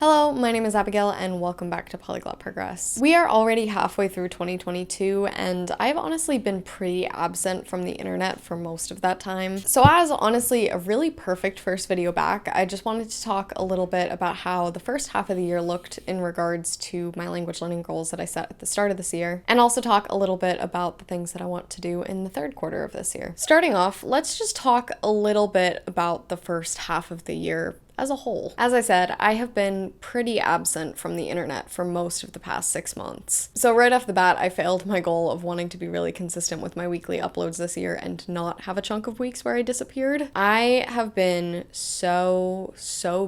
Hello, my name is Abigail and welcome back to Polyglot Progress. We are already halfway through 2022 and I've honestly been pretty absent from the internet for most of that time. So as honestly a really perfect first video back, I just wanted to talk a little bit about how the first half of the year looked in regards to my language learning goals that I set at the start of this year, and also talk a little bit about the things that I want to do in the third quarter of this year. Starting off, let's just talk a little bit about the first half of the year as a whole. As I said, I have been pretty absent from the internet for most of the past 6 months. So right off the bat, I failed my goal of wanting to be really consistent with my weekly uploads this year and not have a chunk of weeks where I disappeared. I have been so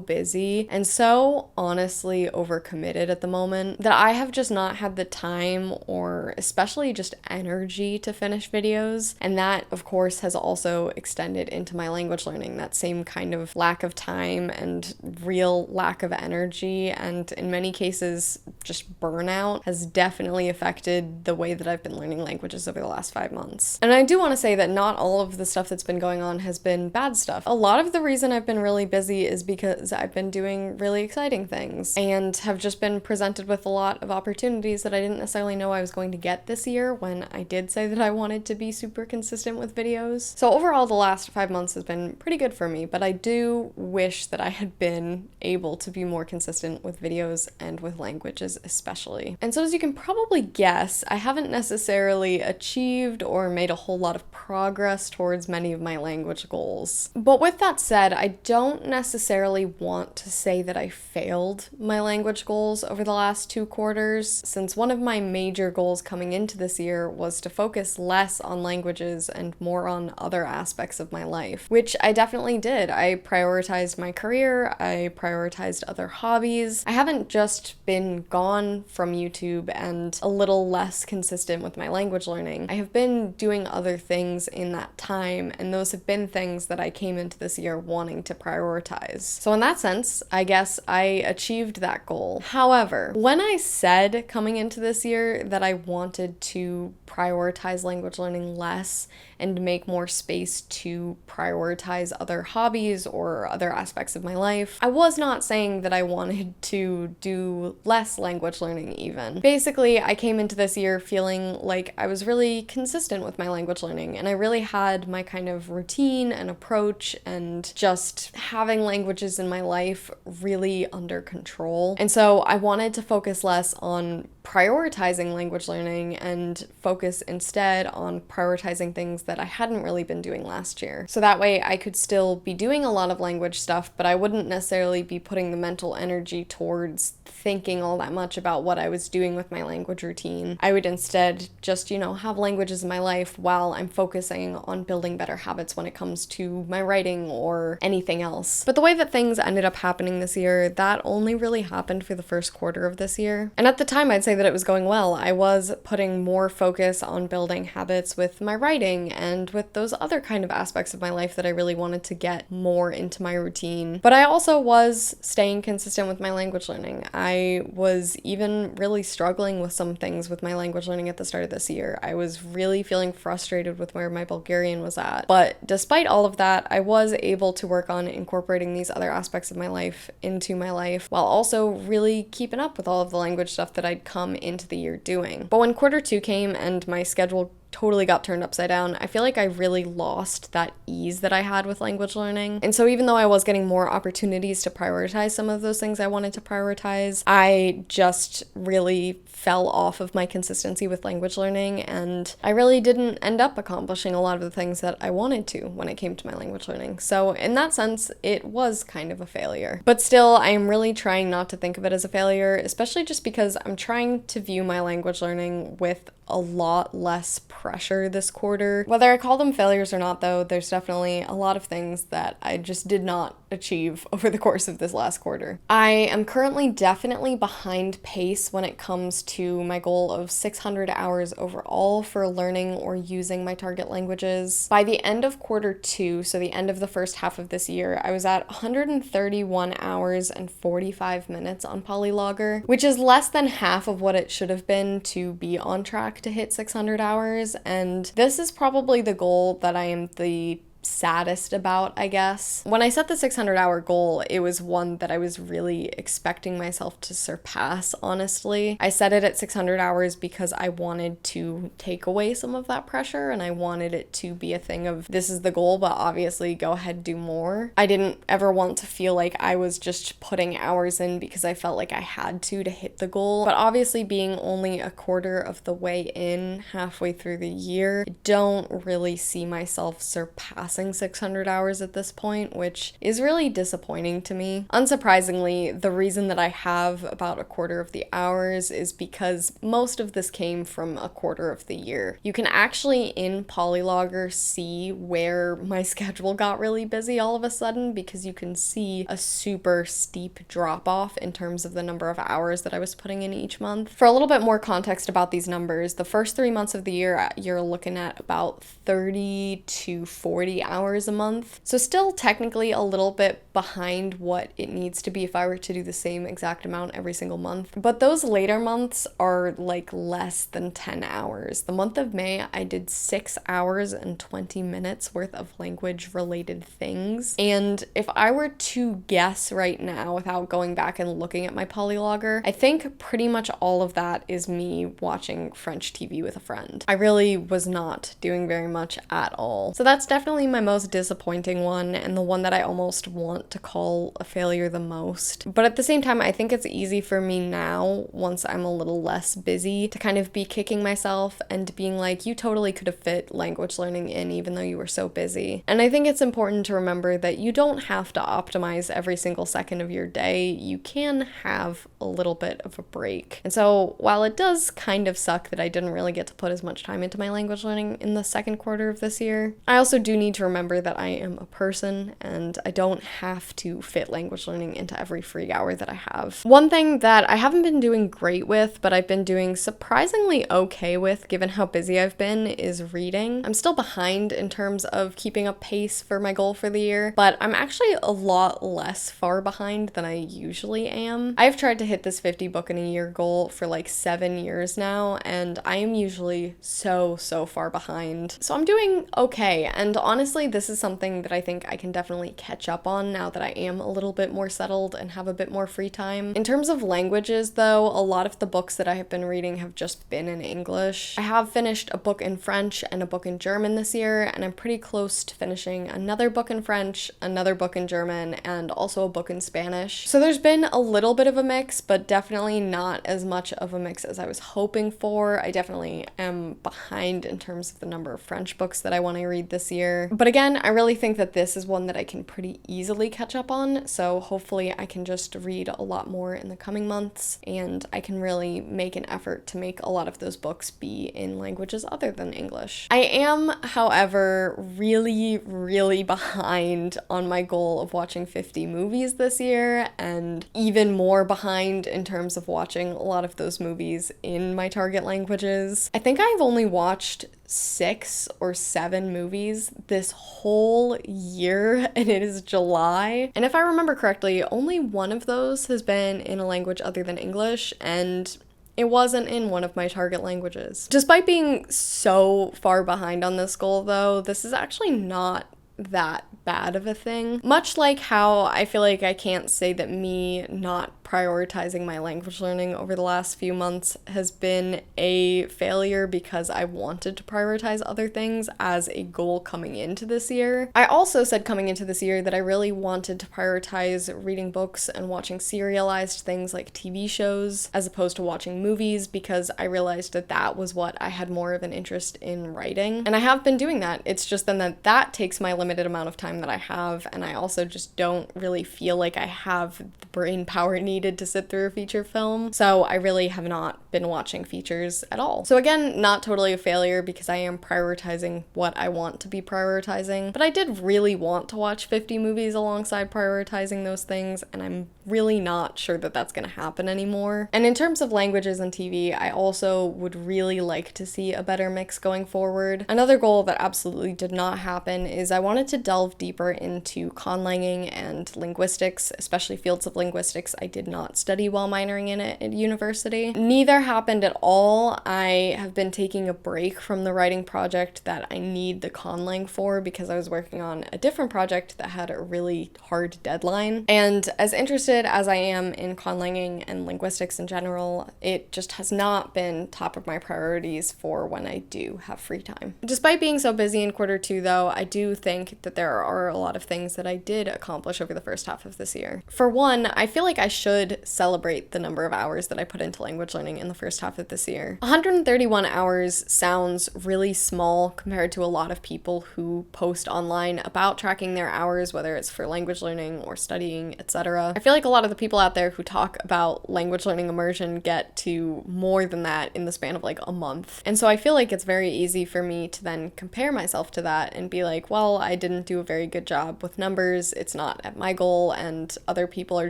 busy and so honestly overcommitted at the moment that I have just not had the time or especially just energy to finish videos. And that, of course, has also extended into my language learning, that same kind of lack of time and real lack of energy, and in many cases just burnout, has definitely affected the way that I've been learning languages over the last 5 months. And I do want to say that not all of the stuff that's been going on has been bad stuff. A lot of the reason I've been really busy is because I've been doing really exciting things and have just been presented with a lot of opportunities that I didn't necessarily know I was going to get this year when I did say that I wanted to be super consistent with videos. So overall, the last 5 months has been pretty good for me, but I do wish that I had been able to be more consistent with videos and with languages especially. And so as you can probably guess, I haven't necessarily achieved or made a whole lot of progress towards many of my language goals. But with that said, I don't necessarily want to say that I failed my language goals over the last 2 quarters, since one of my major goals coming into this year was to focus less on languages and more on other aspects of my life, which I definitely did. I prioritized my career, I prioritized other hobbies. I haven't just been gone from YouTube and a little less consistent with my language learning. I have been doing other things in that time, and those have been things that I came into this year wanting to prioritize. So in that sense, I guess I achieved that goal. However, when I said coming into this year that I wanted to prioritize language learning less and make more space to prioritize other hobbies or other aspects of my life, I was not saying that I wanted to do less language learning even. Basically, I came into this year feeling like I was really consistent with my language learning, and I really had my kind of routine and approach and just having languages in my life really under control. And so I wanted to focus less on prioritizing language learning and focus instead on prioritizing things that I hadn't really been doing last year. So that way I could still be doing a lot of language stuff, but I wouldn't necessarily be putting the mental energy towards thinking all that much about what I was doing with my language routine. I would instead just, have languages in my life while I'm focusing on building better habits when it comes to my writing or anything else. But the way that things ended up happening this year, that only really happened for the first quarter of this year. And at the time, I'd say that it was going well. I was putting more focus on building habits with my writing and with those other kind of aspects of my life that I really wanted to get more into my routine. But I also was staying consistent with my language learning. I was even really struggling with some things with my language learning at the start of this year. I was really feeling frustrated with where my Bulgarian was at. But despite all of that, I was able to work on incorporating these other aspects of my life into my life while also really keeping up with all of the language stuff that I'd come into the year doing. But when quarter 2 came and my schedule totally got turned upside down, I feel like I really lost that ease that I had with language learning. And so even though I was getting more opportunities to prioritize some of those things I wanted to prioritize, I just really fell off of my consistency with language learning, and I really didn't end up accomplishing a lot of the things that I wanted to when it came to my language learning. So in that sense, it was kind of a failure. But still, I am really trying not to think of it as a failure, especially just because I'm trying to view my language learning with a lot less pressure this quarter. Whether I call them failures or not, though, there's definitely a lot of things that I just did not achieve over the course of this last quarter. I am currently definitely behind pace when it comes to my goal of 600 hours overall for learning or using my target languages. By the end of quarter 2, so the end of the first half of this year, I was at 131 hours and 45 minutes on Polylogger, which is less than half of what it should have been to be on track to hit 600 hours, and this is probably the goal that I am the saddest about, I guess. When I set the 600-hour goal, it was one that I was really expecting myself to surpass, honestly. I set it at 600 hours because I wanted to take away some of that pressure, and I wanted it to be a thing of, this is the goal, but obviously go ahead, do more. I didn't ever want to feel like I was just putting hours in because I felt like I had to hit the goal. But obviously, being only a quarter of the way in, halfway through the year, I don't really see myself surpassing 600 hours at this point, which is really disappointing to me. Unsurprisingly, the reason that I have about a quarter of the hours is because most of this came from a quarter of the year. You can actually in Polylogger see where my schedule got really busy all of a sudden, because you can see a super steep drop off in terms of the number of hours that I was putting in each month. For a little bit more context about these numbers, the first 3 months of the year, you're looking at about 30 to 40 hours a month. So still technically a little bit behind what it needs to be if I were to do the same exact amount every single month. But those later months are like less than 10 hours. The month of May, I did 6 hours and 20 minutes worth of language related things. And if I were to guess right now without going back and looking at my Polylogger, I think pretty much all of that is me watching French TV with a friend. I really was not doing very much at all. So that's definitely my most disappointing one, and the one that I almost want to call a failure the most. But at the same time, I think it's easy for me now, once I'm a little less busy, to kind of be kicking myself and being like, you totally could have fit language learning in even though you were so busy. And I think it's important to remember that you don't have to optimize every single second of your day. You can have a little bit of a break. And so while it does kind of suck that I didn't really get to put as much time into my language learning in the second quarter of this year, I also do need to remember that I am a person and I don't have to fit language learning into every free hour that I have. One thing that I haven't been doing great with, but I've been doing surprisingly okay with given how busy I've been, is reading. I'm still behind in terms of keeping up pace for my goal for the year, but I'm actually a lot less far behind than I usually am. I've tried to hit this 50 book in a year goal for like 7 years now, and I am usually so far behind. So I'm doing okay, and honestly, this is something that I think I can definitely catch up on now that I am a little bit more settled and have a bit more free time. In terms of languages though, a lot of the books that I have been reading have just been in English. I have finished a book in French and a book in German this year, and I'm pretty close to finishing another book in French, another book in German, and also a book in Spanish. So there's been a little bit of a mix, but definitely not as much of a mix as I was hoping for. I definitely am behind in terms of the number of French books that I want to read this year. But again, I really think that this is one that I can pretty easily catch up on, so hopefully I can just read a lot more in the coming months, and I can really make an effort to make a lot of those books be in languages other than English. I am, however, really behind on my goal of watching 50 movies this year, and even more behind in terms of watching a lot of those movies in my target languages. I think I've only watched 6 or 7 movies this whole year, and it is July. And if I remember correctly, only one of those has been in a language other than English, and it wasn't in one of my target languages. Despite being so far behind on this goal though, this is actually not that bad of a thing. Much like how I feel like I can't say that me not prioritizing my language learning over the last few months has been a failure because I wanted to prioritize other things as a goal coming into this year. I also said coming into this year that I really wanted to prioritize reading books and watching serialized things like TV shows as opposed to watching movies, because I realized that that was what I had more of an interest in writing. And I have been doing that. It's just then that takes my limited amount of time that I have, and I also just don't really feel like I have the brain power needed to sit through a feature film, so I really have not been watching features at all. So again, not totally a failure because I am prioritizing what I want to be prioritizing, but I did really want to watch 50 movies alongside prioritizing those things, and I'm really not sure that that's going to happen anymore. And in terms of languages and TV, I also would really like to see a better mix going forward. Another goal that absolutely did not happen is I wanted wanted to delve deeper into conlanging and linguistics, especially fields of linguistics I did not study while minoring in it at university. Neither happened at all. I have been taking a break from the writing project that I need the conlang for because I was working on a different project that had a really hard deadline. And as interested as I am in conlanging and linguistics in general, it just has not been top of my priorities for when I do have free time. Despite being so busy in quarter two though, I do think that there are a lot of things that I did accomplish over the first half of this year. For one, I feel like I should celebrate the number of hours that I put into language learning in the first half of this year. 131 hours sounds really small compared to a lot of people who post online about tracking their hours, whether it's for language learning or studying, etc. I feel like a lot of the people out there who talk about language learning immersion get to more than that in the span of like a month. And so I feel like it's very easy for me to then compare myself to that and be like, well, I didn't do a very good job with numbers, it's not at my goal, and other people are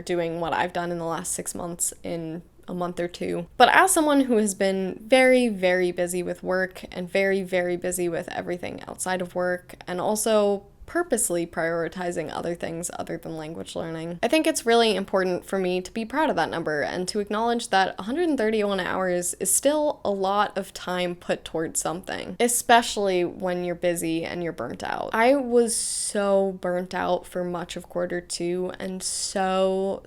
doing what I've done in the last 6 months in a month or two. But as someone who has been very, very busy with work and very, very busy with everything outside of work, and also purposely prioritizing other things other than language learning, I think it's really important for me to be proud of that number and to acknowledge that 131 hours is still a lot of time put towards something, especially when you're busy and you're burnt out. I was so burnt out for much of quarter two and so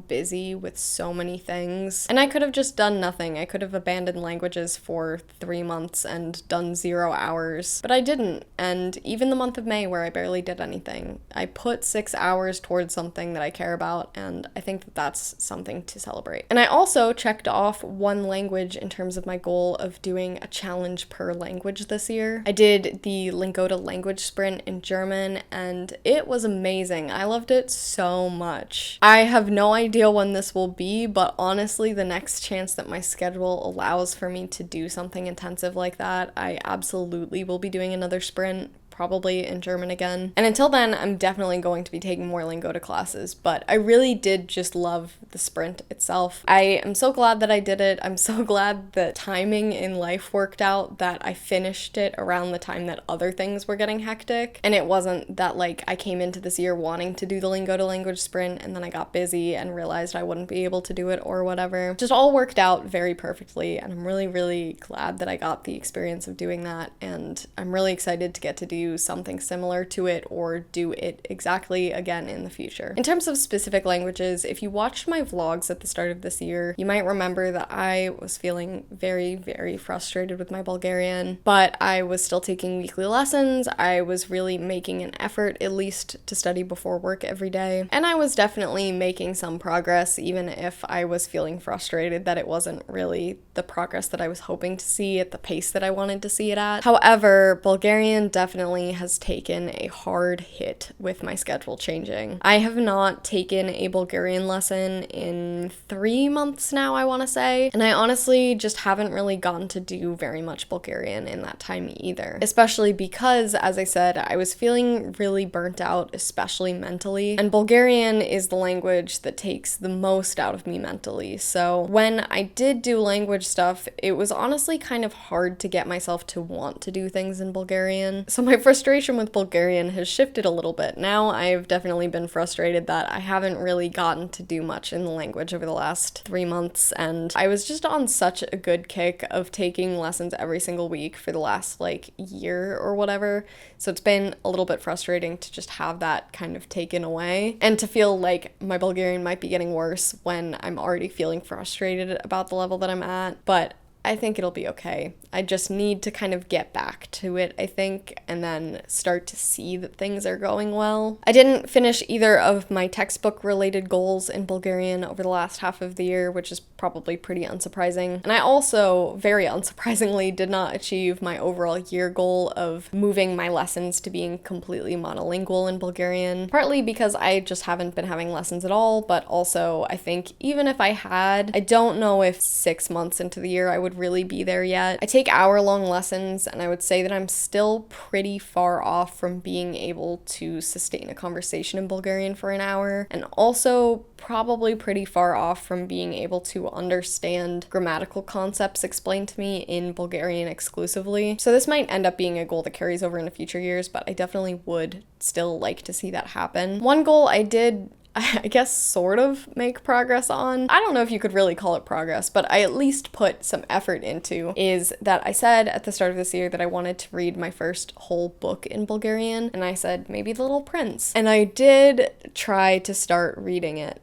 busy with so many things, and I could have just done nothing. I could have abandoned languages for 3 months and done 0 hours, but I didn't. And even the month of May, where I barely did anything, I put 6 hours towards something that I care about, and I think that that's something to celebrate. And I also checked off 1 language in terms of my goal of doing a challenge per language this year. I did the Lingota language sprint in German, and it was amazing. I loved it so much. I have no idea when this will be, but honestly, the next chance that my schedule allows for me to do something intensive like that, I absolutely will be doing another sprint, probably in German again. And until then, I'm definitely going to be taking more Lingota classes, but I really did just love the sprint itself. I am so glad that I did it. I'm so glad the timing in life worked out, that I finished it around the time that other things were getting hectic. And it wasn't that like I came into this year wanting to do the Lingota language sprint and then I got busy and realized I wouldn't be able to do it or whatever. It just all worked out very perfectly, and I'm really, really glad that I got the experience of doing that, and I'm really excited to get to do something similar to it or do it exactly again in the future. In terms of specific languages, if you watched my vlogs at the start of this year, you might remember that I was feeling very, very frustrated with my Bulgarian, but I was still taking weekly lessons. I was really making an effort, at least, to study before work every day, and I was definitely making some progress, even if I was feeling frustrated that it wasn't really the progress that I was hoping to see at the pace that I wanted to see it at. However, Bulgarian definitely has taken a hard hit with my schedule changing. I have not taken a Bulgarian lesson in 3 months now, I want to say, and I honestly just haven't really gotten to do very much Bulgarian in that time either, especially because, as I said, I was feeling really burnt out, especially mentally, and Bulgarian is the language that takes the most out of me mentally. So when I did do language stuff, it was honestly kind of hard to get myself to want to do things in Bulgarian. So my frustration with Bulgarian has shifted a little bit. Now I've definitely been frustrated that I haven't really gotten to do much in the language over the last 3 months, and I was just on such a good kick of taking lessons every single week for the last like year or whatever. So it's been a little bit frustrating to just have that kind of taken away and to feel like my Bulgarian might be getting worse when I'm already feeling frustrated about the level that I'm at. But I think it'll be okay. I just need to kind of get back to it, I think, and then start to see that things are going well. I didn't finish either of my textbook-related goals in Bulgarian over the last half of the year, which is probably pretty unsurprising. And I also, very unsurprisingly, did not achieve my overall year goal of moving my lessons to being completely monolingual in Bulgarian, partly because I just haven't been having lessons at all, but also I think even if I had, I don't know if 6 months into the year I would would really be there yet. I take hour-long lessons, and I would say that I'm still pretty far off from being able to sustain a conversation in Bulgarian for an hour, and also probably pretty far off from being able to understand grammatical concepts explained to me in Bulgarian exclusively. So this might end up being a goal that carries over into future years, but I definitely would still like to see that happen. One goal I did, I guess, sort of make progress on. I don't know if you could really call it progress, but I at least put some effort into, is that I said at the start of this year that I wanted to read my first whole book in Bulgarian, and I said maybe The Little Prince. And I did try to start reading it.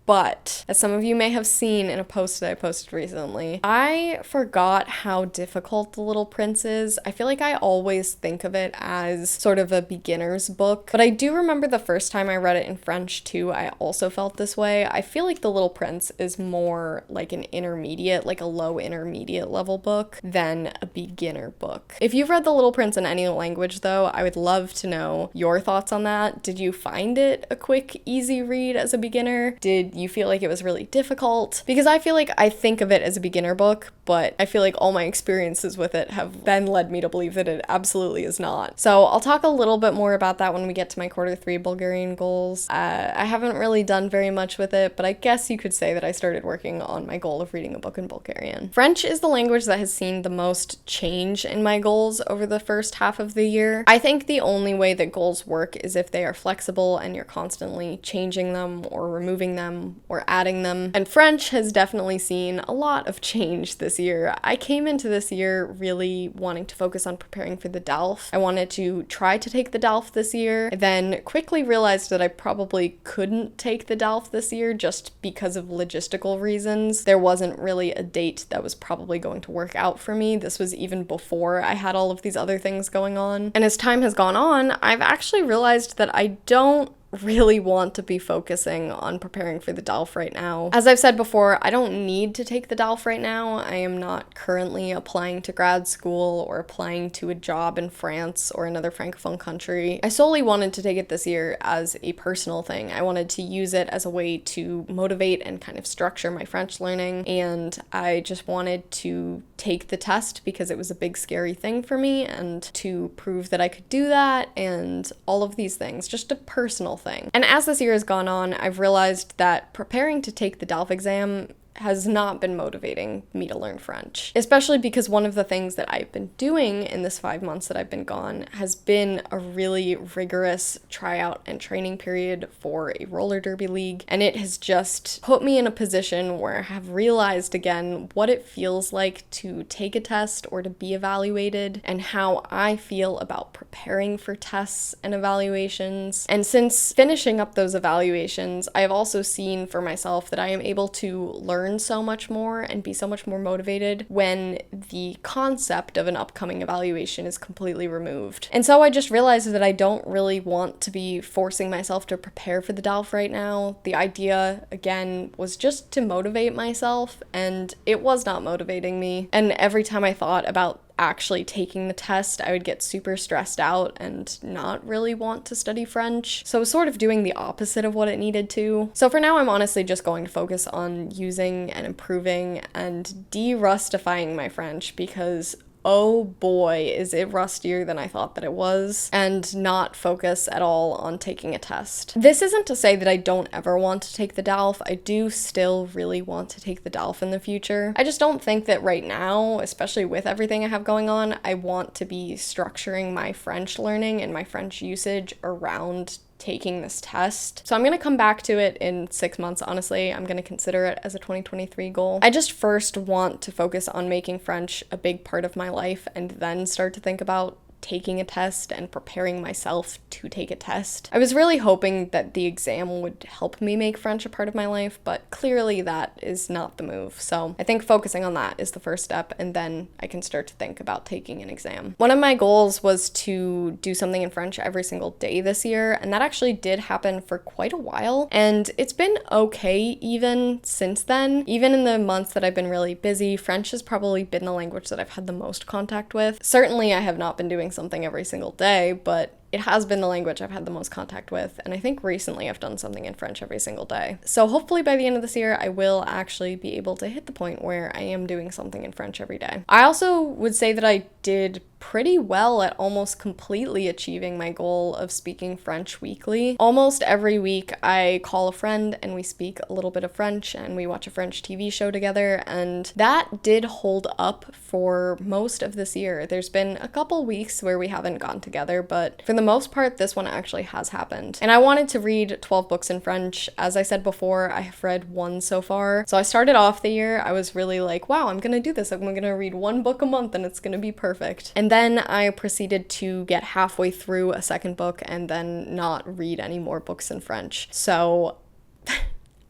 But, as some of you may have seen in a post that I posted recently, I forgot how difficult The Little Prince is. I feel like I always think of it as sort of a beginner's book, but I do remember the first time I read it in French too, I also felt this way. I feel like The Little Prince is more like an intermediate, like a low intermediate level book than a beginner book. If you've read The Little Prince in any language though, I would love to know your thoughts on that. Did you find it a quick, easy read as a beginner? Did you feel like it was really difficult? Because I feel like I think of it as a beginner book, but I feel like all my experiences with it have then led me to believe that it absolutely is not. So I'll talk a little bit more about that when we get to my Q3 Bulgarian goals. I haven't really done very much with it, but I guess you could say that I started working on my goal of reading a book in Bulgarian. French is the language that has seen the most change in my goals over the first half of the year. I think the only way that goals work is if they are flexible and you're constantly changing them or removing them or adding them. And French has definitely seen a lot of change this year. I came into this year really wanting to focus on preparing for the DALF. I wanted to try to take the DALF this year, then quickly realized that I probably couldn't take the DALF this year just because of logistical reasons. There wasn't really a date that was probably going to work out for me. This was even before I had all of these other things going on. And as time has gone on, I've actually realized that I don't really want to be focusing on preparing for the DALF right now. As I've said before, I don't need to take the DALF right now. I am not currently applying to grad school or applying to a job in France or another francophone country. I solely wanted to take it this year as a personal thing. I wanted to use it as a way to motivate and kind of structure my French learning, and I just wanted to take the test because it was a big scary thing for me, and to prove that I could do that and all of these things, just a personal thing. And as this year has gone on, I've realized that preparing to take the DALF exam has not been motivating me to learn French, especially because one of the things that I've been doing in this 5 months that I've been gone has been a really rigorous tryout and training period for a roller derby league, and it has just put me in a position where I have realized again what it feels like to take a test or to be evaluated, and how I feel about preparing for tests and evaluations. And since finishing up those evaluations, I have also seen for myself that I am able to learn so much more and be so much more motivated when the concept of an upcoming evaluation is completely removed. And so I just realized that I don't really want to be forcing myself to prepare for the DALF right now. The idea, again, was just to motivate myself, and it was not motivating me. And every time I thought about actually taking the test, I would get super stressed out and not really want to study French. So it was sort of doing the opposite of what it needed to. So for now, I'm honestly just going to focus on using and improving and de-rustifying my French, because oh boy, is it rustier than I thought that it was, and not focus at all on taking a test. This isn't to say that I don't ever want to take the DALF. I do still really want to take the DALF in the future. I just don't think that right now, especially with everything I have going on, I want to be structuring my French learning and my French usage around taking this test. So I'm going to come back to it in 6 months, honestly. I'm going to consider it as a 2023 goal. I just first want to focus on making French a big part of my life, and then start to think about taking a test and preparing myself to take a test. I was really hoping that the exam would help me make French a part of my life, but clearly that is not the move. So I think focusing on that is the first step, and then I can start to think about taking an exam. One of my goals was to do something in French every single day this year, and that actually did happen for quite a while, and it's been okay even since then. Even in the months that I've been really busy, French has probably been the language that I've had the most contact with. Certainly I have not been doing something every single day, but it has been the language I've had the most contact with, and I think recently I've done something in French every single day. So hopefully by the end of this year, I will actually be able to hit the point where I am doing something in French every day. I also would say that I did pretty well at almost completely achieving my goal of speaking French weekly. Almost every week I call a friend and we speak a little bit of French and we watch a French TV show together, and that did hold up for most of this year. There's been a couple weeks where we haven't gone together, but for the most part this one actually has happened. And I wanted to read 12 books in French. As I said before, I have read one so far. So I started off the year, I was really like, wow, I'm gonna do this. I'm gonna read one book a month and it's gonna be perfect. And then I proceeded to get halfway through a second book and then not read any more books in French. So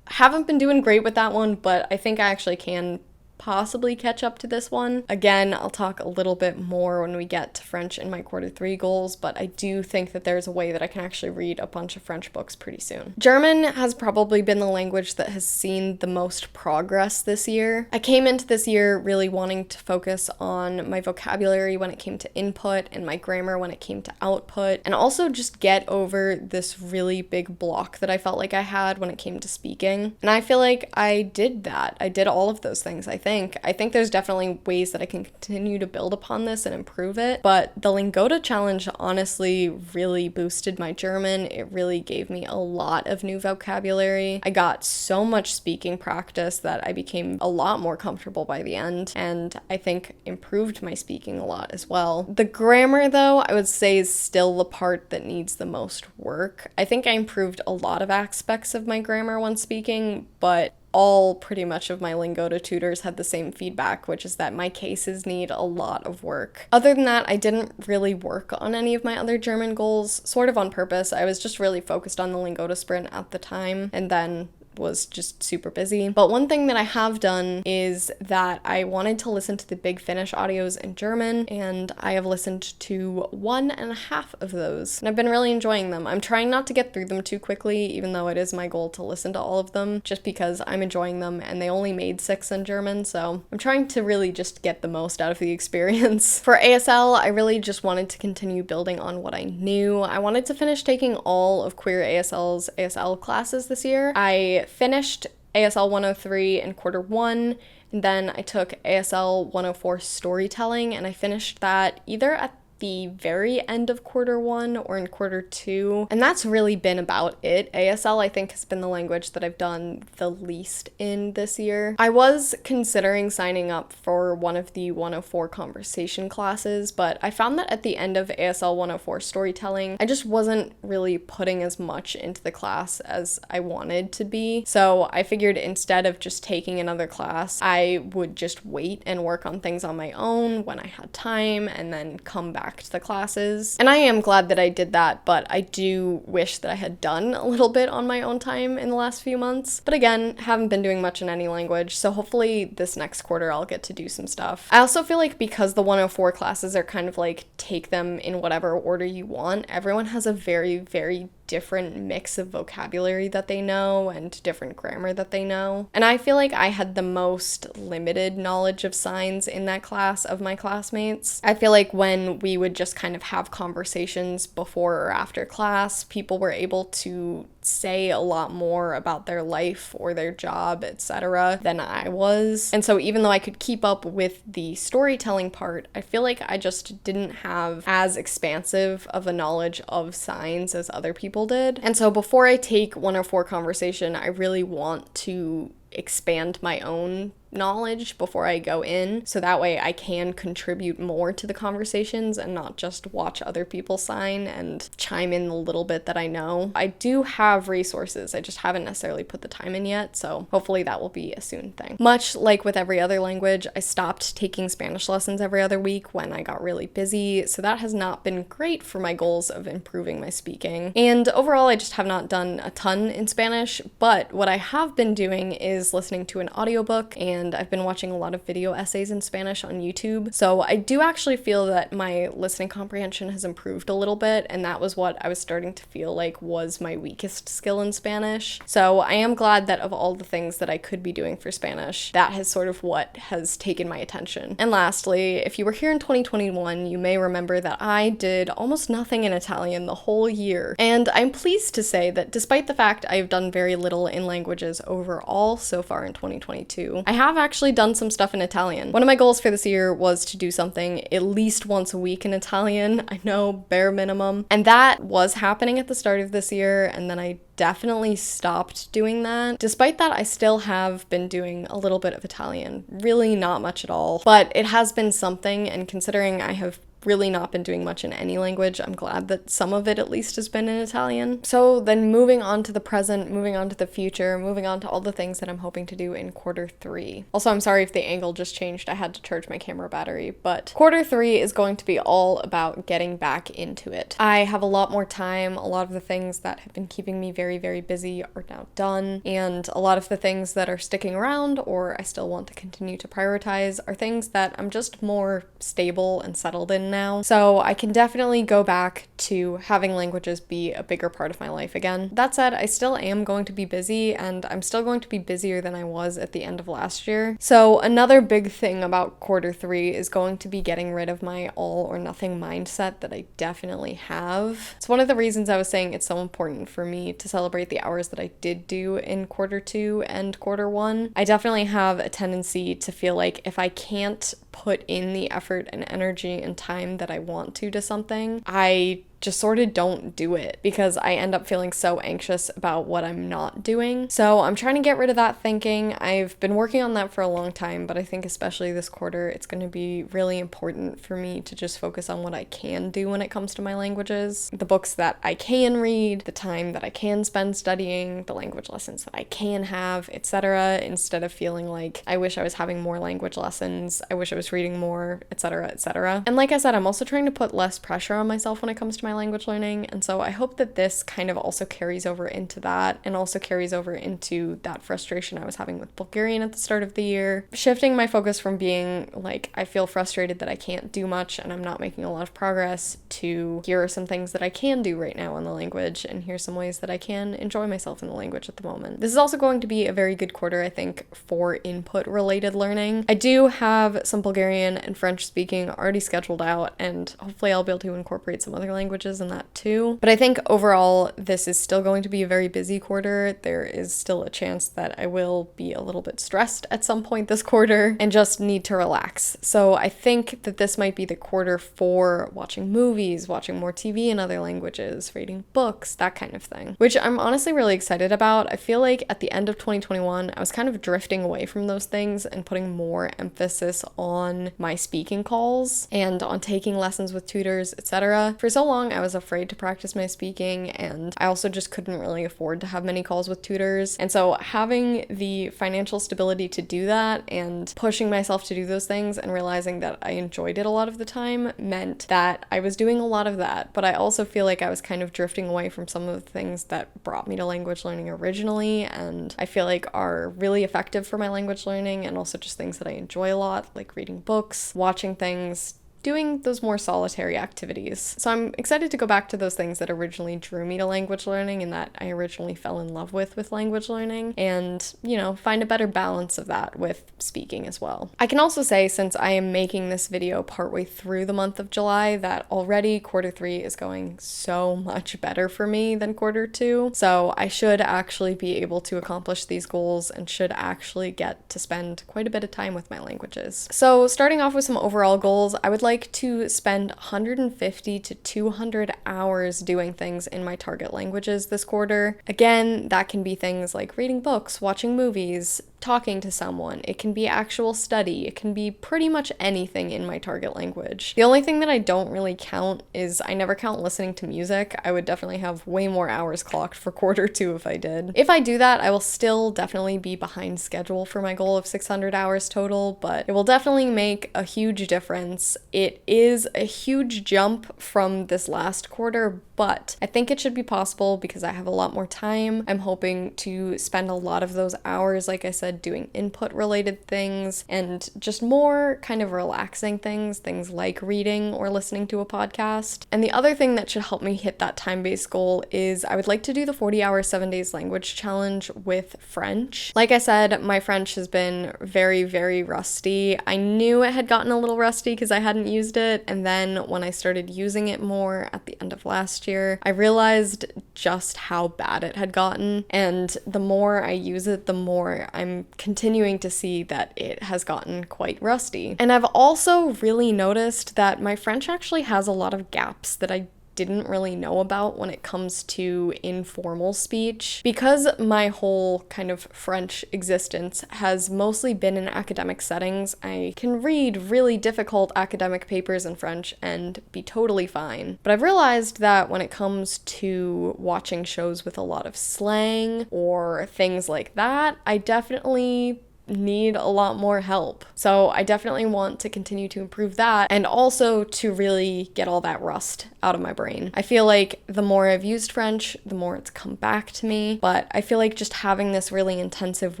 haven't been doing great with that one, but I think I actually can possibly catch up to this one. Again, I'll talk a little bit more when we get to French in my Q3 goals, but I do think that there's a way that I can actually read a bunch of French books pretty soon. German has probably been the language that has seen the most progress this year. I came into this year really wanting to focus on my vocabulary when it came to input and my grammar when it came to output, and also just get over this really big block that I felt like I had when it came to speaking. And I feel like I did that. I did all of those things, I think. I think there's definitely ways that I can continue to build upon this and improve it, but the Lingota challenge honestly really boosted my German. It really gave me a lot of new vocabulary. I got so much speaking practice that I became a lot more comfortable by the end, and I think improved my speaking a lot as well. The grammar, though, I would say is still the part that needs the most work. I think I improved a lot of aspects of my grammar when speaking, but all pretty much of my Lingota tutors had the same feedback, which is that my cases need a lot of work. Other than that, I didn't really work on any of my other German goals, sort of on purpose. I was just really focused on the Lingota sprint at the time, and then was just super busy. But one thing that I have done is that I wanted to listen to the Big Finish audios in German, and I have listened to 1.5 of those, and I've been really enjoying them. I'm trying not to get through them too quickly, even though it is my goal to listen to all of them, just because I'm enjoying them, and they only made 6 in German, so I'm trying to really just get the most out of the experience. For ASL, I really just wanted to continue building on what I knew. I wanted to finish taking all of Queer ASL's ASL classes this year. I finished ASL 103 in Q1, and then I took ASL 104 storytelling, and I finished that either at the very end of Q1 or in Q2, and that's really been about it. ASL, I think, has been the language that I've done the least in this year. I was considering signing up for one of the 104 conversation classes, but I found that at the end of ASL 104 storytelling, I just wasn't really putting as much into the class as I wanted to be. So I figured instead of just taking another class, I would just wait and work on things on my own when I had time and then come back to the classes. And I am glad that I did that, but I do wish that I had done a little bit on my own time in the last few months. But again, haven't been doing much in any language, so hopefully this next quarter I'll get to do some stuff. I also feel like because the 104 classes are kind of like take them in whatever order you want, everyone has a very, very different mix of vocabulary that they know and different grammar that they know. And I feel like I had the most limited knowledge of signs in that class of my classmates. I feel like when we would just kind of have conversations before or after class, people were able to say a lot more about their life or their job, etc. than I was. And so even though I could keep up with the storytelling part, I feel like I just didn't have as expansive of a knowledge of signs as other people did. And so before I take 104 conversation, I really want to expand my own knowledge before I go in, so that way I can contribute more to the conversations and not just watch other people sign and chime in the little bit that I know. I do have resources, I just haven't necessarily put the time in yet, so hopefully that will be a soon thing. Much like with every other language, I stopped taking Spanish lessons every other week when I got really busy, so that has not been great for my goals of improving my speaking. And overall, I just have not done a ton in Spanish, but what I have been doing is listening to an audiobook and and I've been watching a lot of video essays in Spanish on YouTube. So I do actually feel that my listening comprehension has improved a little bit, and that was what I was starting to feel like was my weakest skill in Spanish. So I am glad that of all the things that I could be doing for Spanish, that has sort of what has taken my attention. And lastly, if you were here in 2021, you may remember that I did almost nothing in Italian the whole year. And I'm pleased to say that despite the fact I've done very little in languages overall so far in 2022, I have actually done some stuff in Italian. One of my goals for this year was to do something at least once a week in Italian. I know, bare minimum. And that was happening at the start of this year, and then I definitely stopped doing that. Despite that, I still have been doing a little bit of Italian. Really not much at all, but it has been something, and considering I have really not been doing much in any language, I'm glad that some of it at least has been in Italian. So then moving on to the present, moving on to the future, moving on to all the things that I'm hoping to do in Q3. Also, I'm sorry if the angle just changed. I had to charge my camera battery, but Q3 is going to be all about getting back into it. I have a lot more time. A lot of the things that have been keeping me very, very busy are now done, and a lot of the things that are sticking around or I still want to continue to prioritize are things that I'm just more stable and settled in now. So I can definitely go back to having languages be a bigger part of my life again. That said, I still am going to be busy, and I'm still going to be busier than I was at the end of last year. So another big thing about Q3 is going to be getting rid of my all or nothing mindset that I definitely have. It's one of the reasons I was saying it's so important for me to celebrate the hours that I did do in Q2 and Q1. I definitely have a tendency to feel like if I can't put in the effort and energy and time that I want to something, I just sort of don't do it because I end up feeling so anxious about what I'm not doing. So I'm trying to get rid of that thinking. I've been working on that for a long time, but I think especially this quarter, it's going to be really important for me to just focus on what I can do when it comes to my languages. The books that I can read, the time that I can spend studying, the language lessons that I can have, etc., instead of feeling like I wish I was having more language lessons, I wish I was reading more, etc., etc. And like I said, I'm also trying to put less pressure on myself when it comes to my language learning, and so I hope that this kind of also carries over into that, and also carries over into that frustration I was having with Bulgarian at the start of the year, shifting my focus from being like I feel frustrated that I can't do much and I'm not making a lot of progress to here are some things that I can do right now in the language, and here's some ways that I can enjoy myself in the language at the moment. This is also going to be a very good quarter, I think, for input related learning. I do have some Bulgarian and French speaking already scheduled out, and hopefully I'll be able to incorporate some other languages in that too. But I think overall, this is still going to be a very busy quarter. There is still a chance that I will be a little bit stressed at some point this quarter and just need to relax. So I think that this might be the quarter for watching movies, watching more TV in other languages, reading books, that kind of thing, which I'm honestly really excited about. I feel like at the end of 2021, I was kind of drifting away from those things and putting more emphasis on my speaking calls and on taking lessons with tutors, etc. For so long, I was afraid to practice my speaking, and I also just couldn't really afford to have many calls with tutors. And so having the financial stability to do that and pushing myself to do those things and realizing that I enjoyed it a lot of the time meant that I was doing a lot of that. But I also feel like I was kind of drifting away from some of the things that brought me to language learning originally, and I feel like are really effective for my language learning, and also just things that I enjoy a lot, like reading books, watching things, doing those more solitary activities. So I'm excited to go back to those things that originally drew me to language learning and that I originally fell in love with language learning, and, you know, find a better balance of that with speaking as well. I can also say, since I am making this video partway through the month of July, that already Q3 is going so much better for me than Q2. So I should actually be able to accomplish these goals and should actually get to spend quite a bit of time with my languages. So starting off with some overall goals, I would like to spend 150 to 200 hours doing things in my target languages this quarter. Again, that can be things like reading books, watching movies, talking to someone. It can be actual study. It can be pretty much anything in my target language. The only thing that I don't really count is I never count listening to music. I would definitely have way more hours clocked for Q2 if I did. If I do that, I will still definitely be behind schedule for my goal of 600 hours total, but it will definitely make a huge difference. It is a huge jump from this last quarter, but I think it should be possible because I have a lot more time. I'm hoping to spend a lot of those hours, like I said, said, doing input related things and just more kind of relaxing things like reading or listening to a podcast. And the other thing that should help me hit that time-based goal is I would like to do the 40-hour 7 days language challenge with French. Like I said, my French has been very, very rusty. I knew it had gotten a little rusty because I hadn't used it, and then when I started using it more at the end of last year, I realized just how bad it had gotten, and the more I use it, the more I'm continuing to see that it has gotten quite rusty. And I've also really noticed that my French actually has a lot of gaps that I didn't really know about when it comes to informal speech. Because my whole kind of French existence has mostly been in academic settings, I can read really difficult academic papers in French and be totally fine. But I've realized that when it comes to watching shows with a lot of slang or things like that, I definitely need a lot more help. So I definitely want to continue to improve that and also to really get all that rust out of my brain. I feel like the more I've used French, the more it's come back to me, but I feel like just having this really intensive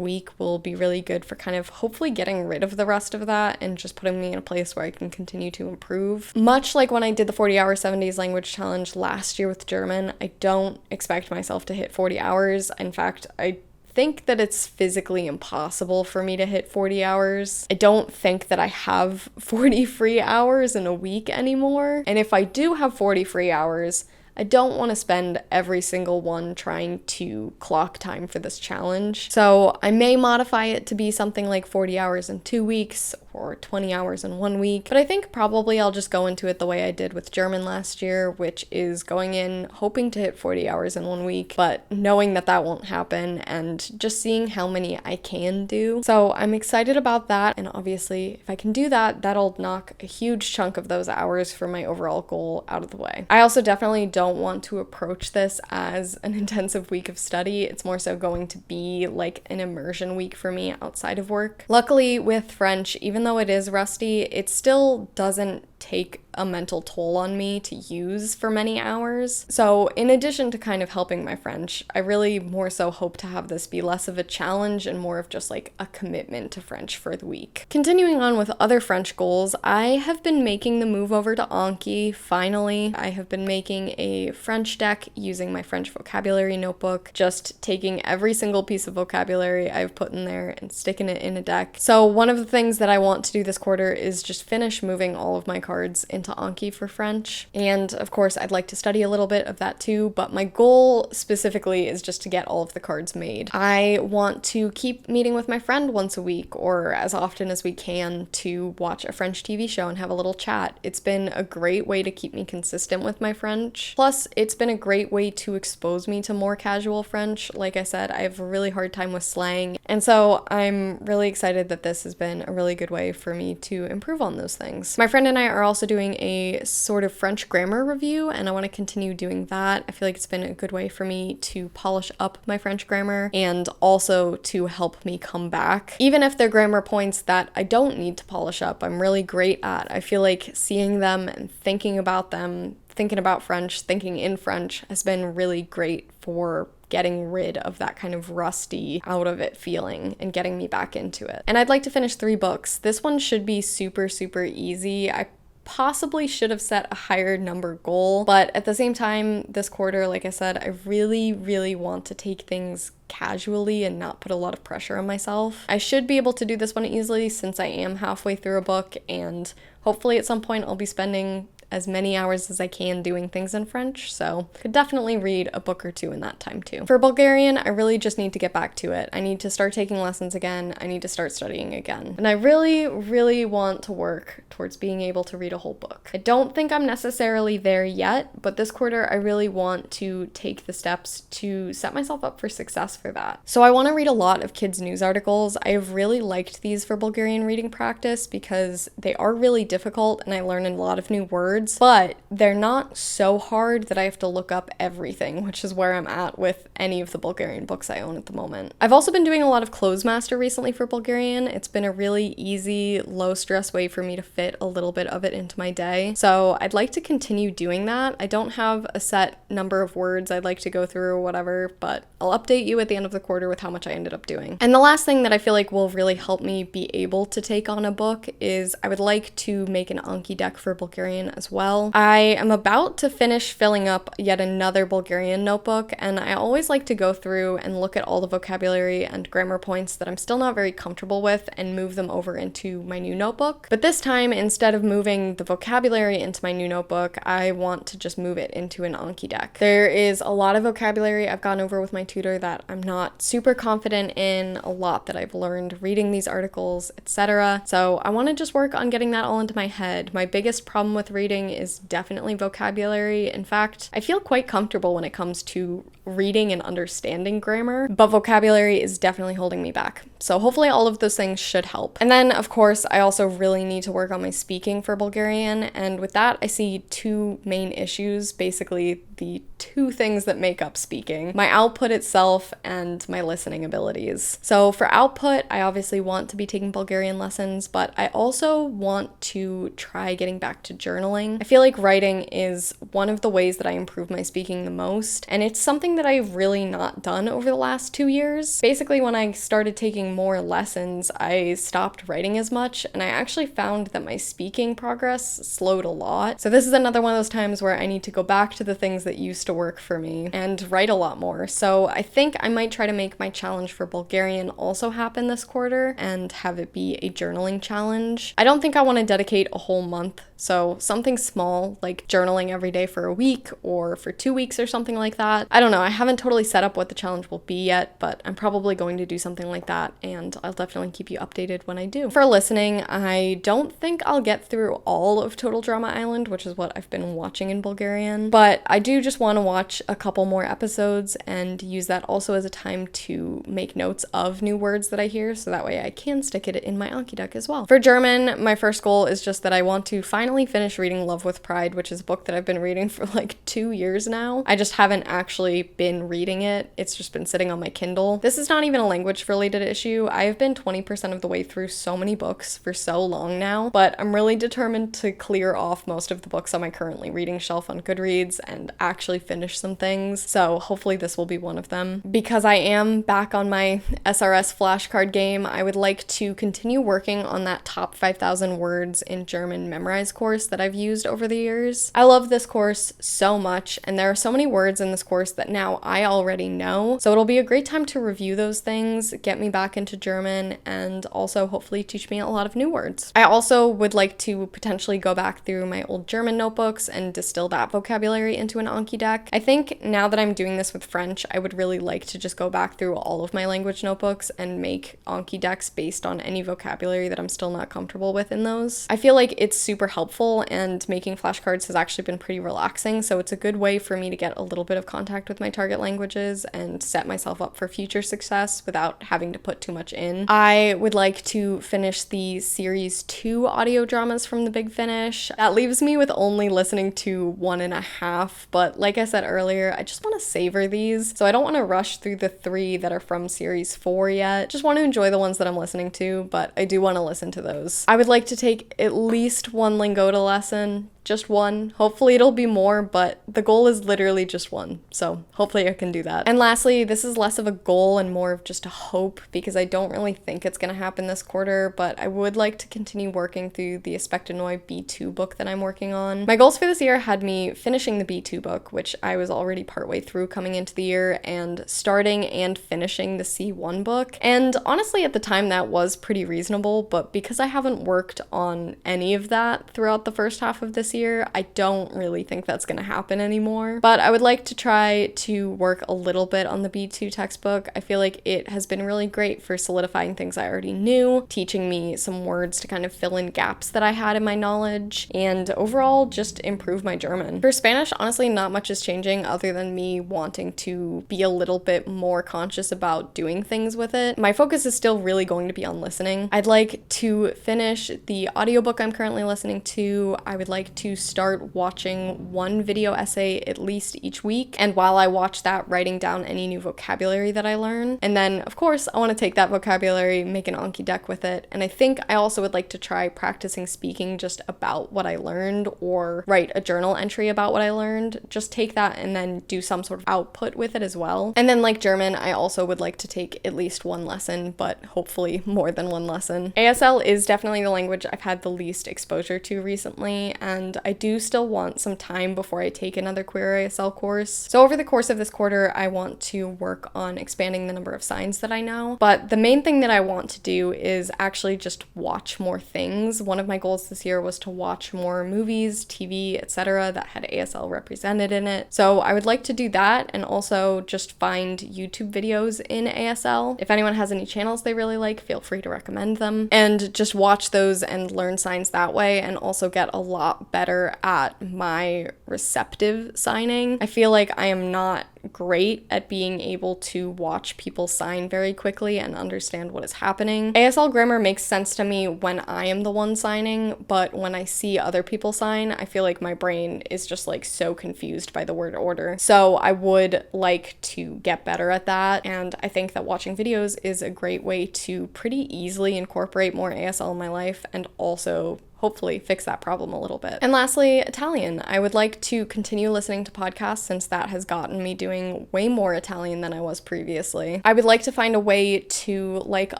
week will be really good for kind of hopefully getting rid of the rest of that and just putting me in a place where I can continue to improve. Much like when I did the 40-hour 7 days language challenge last year with German, I don't expect myself to hit 40 hours. In fact, I think that it's physically impossible for me to hit 40 hours. I don't think that I have 40 free hours in a week anymore. And if I do have 40 free hours, I don't want to spend every single one trying to clock time for this challenge. So I may modify it to be something like 40 hours in 2 weeks or 20 hours in 1 week. But I think probably I'll just go into it the way I did with German last year, which is going in hoping to hit 40 hours in 1 week, but knowing that that won't happen and just seeing how many I can do. So I'm excited about that. And obviously, if I can do that, that'll knock a huge chunk of those hours for my overall goal out of the way. I also definitely don't want to approach this as an intensive week of study. It's more so going to be like an immersion week for me outside of work. Luckily with French, even though it is rusty, it still doesn't take a mental toll on me to use for many hours. So in addition to kind of helping my French, I really more so hope to have this be less of a challenge and more of just like a commitment to French for the week. Continuing on with other French goals, I have been making the move over to Anki, finally. I have been making a French deck using my French vocabulary notebook, just taking every single piece of vocabulary I've put in there and sticking it in a deck. So one of the things that I want to do this quarter is just finish moving all of my cards into Anki for French. And of course, I'd like to study a little bit of that too, but my goal specifically is just to get all of the cards made. I want to keep meeting with my friend once a week or as often as we can to watch a French TV show and have a little chat. It's been a great way to keep me consistent with my French. Plus, it's been a great way to expose me to more casual French. Like I said, I have a really hard time with slang. And so I'm really excited that this has been a really good way for me to improve on those things. My friend and I are also doing a sort of French grammar review, and I want to continue doing that. I feel like it's been a good way for me to polish up my French grammar and also to help me come back. Even if they're grammar points that I don't need to polish up, I'm really great at. I feel like seeing them and thinking about them, thinking about French, thinking in French has been really great for getting rid of that kind of rusty out of it feeling and getting me back into it. And I'd like to finish 3 books. This one should be super, super easy. I possibly should have set a higher number goal, but at the same time, this quarter, like I said, I really, really want to take things casually and not put a lot of pressure on myself. I should be able to do this one easily since I am halfway through a book, and hopefully at some point I'll be spending as many hours as I can doing things in French, so could definitely read a book or 2 in that time too. For Bulgarian, I really just need to get back to it. I need to start taking lessons again. I need to start studying again. And I really, really want to work towards being able to read a whole book. I don't think I'm necessarily there yet, but this quarter I really want to take the steps to set myself up for success for that. So I want to read a lot of kids' news articles. I have really liked these for Bulgarian reading practice because they are really difficult and I learn a lot of new words words, but they're not so hard that I have to look up everything, which is where I'm at with any of the Bulgarian books I own at the moment. I've also been doing a lot of Closemaster recently for Bulgarian. It's been a really easy, low-stress way for me to fit a little bit of it into my day. So I'd like to continue doing that. I don't have a set number of words I'd like to go through or whatever, but I'll update you at the end of the quarter with how much I ended up doing. And the last thing that I feel like will really help me be able to take on a book is I would like to make an Anki deck for Bulgarian as well. I am about to finish filling up yet another Bulgarian notebook, and I always like to go through and look at all the vocabulary and grammar points that I'm still not very comfortable with and move them over into my new notebook. But this time, instead of moving the vocabulary into my new notebook, I want to just move it into an Anki deck. There is a lot of vocabulary I've gone over with my tutor that I'm not super confident in, a lot that I've learned reading these articles, etc. So I want to just work on getting that all into my head. My biggest problem with reading is definitely vocabulary. In fact, I feel quite comfortable when it comes to reading and understanding grammar, but vocabulary is definitely holding me back. So hopefully all of those things should help. And then, of course, I also really need to work on my speaking for Bulgarian, and with that, I see two main issues, basically the two things that make up speaking: my output itself and my listening abilities. So for output, I obviously want to be taking Bulgarian lessons, but I also want to try getting back to journaling. I feel like writing is one of the ways that I improve my speaking the most, and it's something that I've really not done over the last 2 years. Basically, when I started taking more lessons, I stopped writing as much, and I actually found that my speaking progress slowed a lot. So this is another one of those times where I need to go back to the things that used to work for me and write a lot more. So I think I might try to make my challenge for Bulgarian also happen this quarter and have it be a journaling challenge. I don't think I want to dedicate a whole month, so something small like journaling every day for a week or for 2 weeks or something like that. I don't know, I haven't totally set up what the challenge will be yet, but I'm probably going to do something like that, and I'll definitely keep you updated when I do. For listening, I don't think I'll get through all of Total Drama Island, which is what I've been watching in Bulgarian, but I do just want to watch a couple more episodes and use that also as a time to make notes of new words that I hear, so that way I can stick it in my Anki deck as well. For German, my first goal is just that I want to finally finish reading Love with Pride, which is a book that I've been reading for like 2 years now. I just haven't actually been reading it. It's just been sitting on my Kindle. This is not even a language related issue. I have been 20% of the way through so many books for so long now, but I'm really determined to clear off most of the books on my currently reading shelf on Goodreads and actually finish some things. So hopefully this will be one of them. Because I am back on my SRS flashcard game, I would like to continue working on that top 5,000 words in German memorize course that I've used over the years. I love this course so much, and there are so many words in this course that now I already know, so it'll be a great time to review those things, get me back into German, and also hopefully teach me a lot of new words. I also would like to potentially go back through my old German notebooks and distill that vocabulary into an Anki deck. I think now that I'm doing this with French, I would really like to just go back through all of my language notebooks and make Anki decks based on any vocabulary that I'm still not comfortable with in those. I feel like it's super helpful, and making flashcards has actually been pretty relaxing, so it's a good way for me to get a little bit of contact with my target languages and set myself up for future success without having to put too much in. I would like to finish the series 2 audio dramas from The Big Finish. That leaves me with only listening to 1.5, but like I said earlier, I just want to savor these, so I don't want to rush through the 3 that are from series 4 yet. Just want to enjoy the ones that I'm listening to, but I do want to listen to those. I would like to take at least one Lingota lesson, just one. Hopefully it'll be more, but the goal is literally just one, so hopefully I can do that. And lastly, this is less of a goal and more of just a hope, because I don't really think it's gonna happen this quarter, but I would like to continue working through the Aspectanoi B2 book that I'm working on. My goals for this year had me finishing the B2 book, which I was already partway through coming into the year, and starting and finishing the C1 book. And honestly, at the time that was pretty reasonable, but because I haven't worked on any of that throughout the first half of this year, I don't really think that's going to happen anymore. But I would like to try to work a little bit on the B2 textbook. I feel like it has been really great for solidifying things I already knew, teaching me some words to kind of fill in gaps that I had in my knowledge, and overall just improve my German. For Spanish, honestly, not much is changing other than me wanting to be a little bit more conscious about doing things with it. My focus is still really going to be on listening. I'd like to finish the audiobook I'm currently listening to. I would like to start watching one video essay at least each week, and while I watch that, writing down any new vocabulary that I learn. And then, of course, I want to take that vocabulary, make an Anki deck with it, and I think I also would like to try practicing speaking just about what I learned, or write a journal entry about what I learned. Just take that and then do some sort of output with it as well. And then, like German, I also would like to take at least one lesson, but hopefully more than one lesson. ASL is definitely the language I've had the least exposure to recently, and I do still want some time before I take another Queer ASL course. So over the course of this quarter, I want to work on expanding the number of signs that I know, but the main thing that I want to do is actually just watch more things. One of my goals this year was to watch more movies, TV, etc. that had ASL represented in it. So I would like to do that, and also just find YouTube videos in ASL. If anyone has any channels they really like, feel free to recommend them, and just watch those and learn signs that way, and also get a lot better at my receptive signing. I feel like I am not great at being able to watch people sign very quickly and understand what is happening. ASL grammar makes sense to me when I am the one signing, but when I see other people sign, I feel like my brain is just like so confused by the word order. So I would like to get better at that, and I think that watching videos is a great way to pretty easily incorporate more ASL in my life, and also hopefully fix that problem a little bit. And lastly, Italian. I would like to continue listening to podcasts, since that has gotten me doing way more Italian than I was previously. I would like to find a way to, like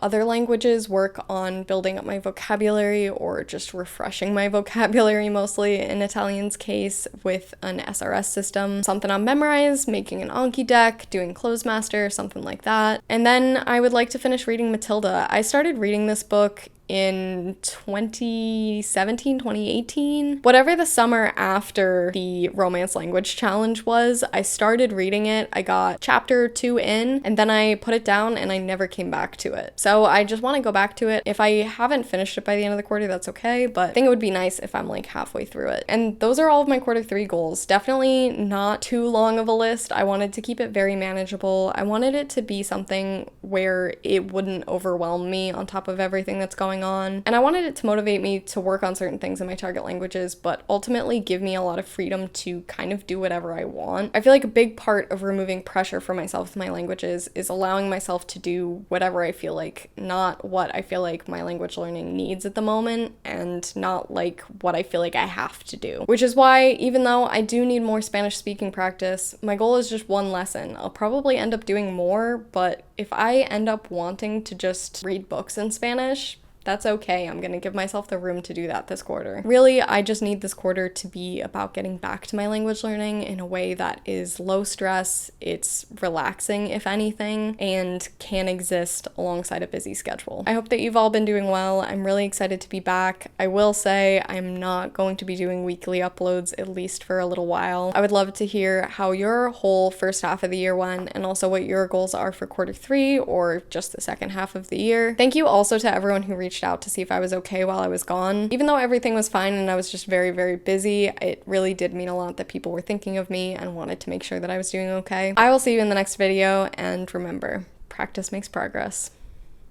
other languages, work on building up my vocabulary, or just refreshing my vocabulary, mostly in Italian's case, with an SRS system. Something on Memrise, making an Anki deck, doing Closemaster, something like that. And then I would like to finish reading Matilda. I started reading this book in 2017, 2018, whatever the summer after the Romance Language Challenge was. I started reading it, I got chapter 2 in, and then I put it down and I never came back to it. So I just want to go back to it. If I haven't finished it by the end of the quarter, that's okay, but I think it would be nice if I'm like halfway through it. And those are all of my quarter 3 goals. Definitely not too long of a list. I wanted to keep it very manageable. I wanted it to be something where it wouldn't overwhelm me on top of everything that's going on. And I wanted it to motivate me to work on certain things in my target languages, but ultimately give me a lot of freedom to kind of do whatever I want. I feel like a big part of removing pressure for myself with my languages is allowing myself to do whatever I feel like, not what I feel like my language learning needs at the moment, and not like what I feel like I have to do. Which is why, even though I do need more Spanish speaking practice, my goal is just one lesson. I'll probably end up doing more, but if I end up wanting to just read books in Spanish, that's okay. I'm gonna give myself the room to do that this quarter. Really, I just need this quarter to be about getting back to my language learning in a way that is low stress, it's relaxing if anything, and can exist alongside a busy schedule. I hope that you've all been doing well. I'm really excited to be back. I will say I'm not going to be doing weekly uploads, at least for a little while. I would love to hear how your whole first half of the year went, and also what your goals are for quarter 3 or just the second half of the year. Thank you also to everyone who reached out to see if I was okay while I was gone. Even though everything was fine and I was just very, very busy, it really did mean a lot that people were thinking of me and wanted to make sure that I was doing okay. I will see you in the next video, and remember, practice makes progress.